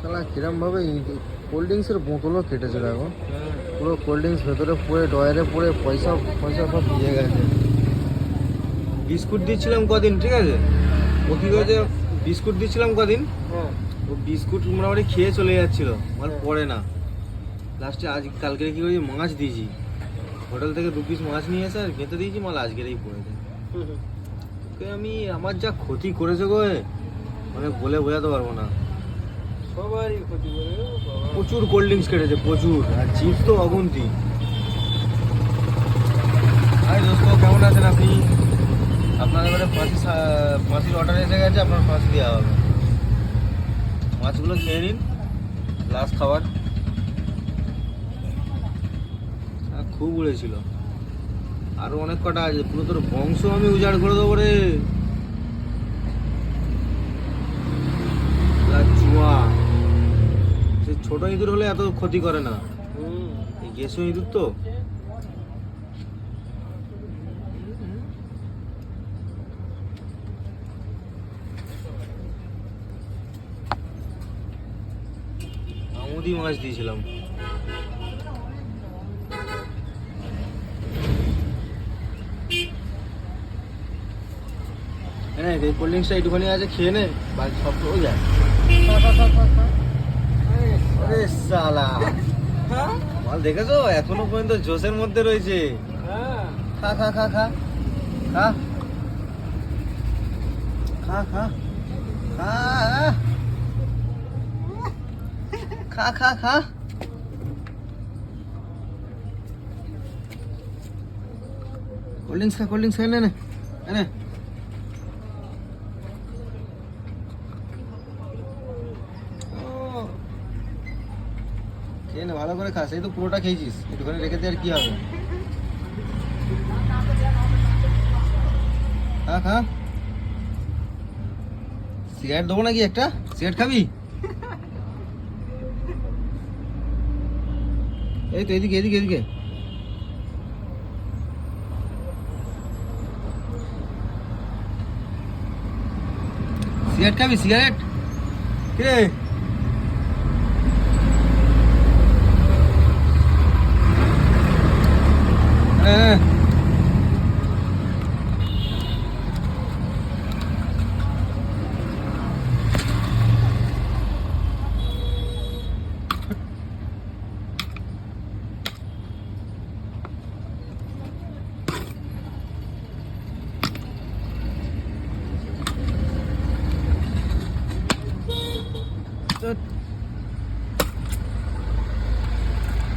শালা কিরমভাবে কোল্ড ড্রিঙ্কসের বোতলও কেটেছে দেখো, পুরো কোল্ড ড্রিঙ্কস ভেতরে পড়ে ডয়ারে পড়ে পয়সা পয়সা সব দিয়ে গেছে। বিস্কুট দিচ্ছিলাম কদিন, ঠিক আছে, ও কি করেছে, বিস্কুট দিচ্ছিলাম কদিন, ও বিস্কুট মোটামুটি খেয়ে চলে যাচ্ছিল, মাল পড়ে না। লাস্টে আজ কালকে কি করেছি, মাছ দিয়েছি, হোটেল থেকে 2 পিস মাছ নিয়ে এসে আর খেতে দিয়েছি, মাল আজকেরই পড়ে যায়। ওকে আমি আমার যা ক্ষতি করেছে গো, মানে বলে বোঝাতে পারবো না। সবারই ক্ষতি করে বাবা। প্রচুর কোল্ড ড্রিঙ্কস কেটেছে, প্রচুর, আর চিপস তো অগুন্তি। হাই দোস্ত, কেমন আছেন আপনি? আপনার এবারে ফাঁসির অর্ডার এসে গেছে, আপনার ফাঁসি দেওয়া হবে। মাছগুলো খেয়ে নিন, লাস্ট খাবার। খুব উড়েছিল, আরো অনেক কটা আছে, পুরো তোর বংশ আমি উজাড় করে দেবো রে। চুয়া, সে ছোট ইঁদুর হলে এত ক্ষতি করে না, এই গেছো ইঁদুর তো। আমুদি মাছ দিয়েছিলাম। হ্যাঁ, এই কোল্ড ড্রিঙ্কসটা একটুখানি আছে, খেয়ে নে, বাকি সব তো যায়। আরে শালা, মাল দেখেছো এখনো পর্যন্ত জোশের মধ্যে রয়েছে। খা খা খা খা খা খা খা খা খা খা। কোল্ড ড্রিঙ্কস খা, কোল্ড ড্রিঙ্কস খা, নে নে নে। খেয়ে নে, ভালো করে খাস, এই তো পুরোটা খেয়েছিস, একটুখানি রেখে দে, আর কি হবে। খা খা। সিগারেট দেবো নাকি একটা? সিগারেট খাবি? এই তো এদিকে এদিকে এদিকে। সিগারেট খাবি? সিগারেট কে? হ্যাঁ, তো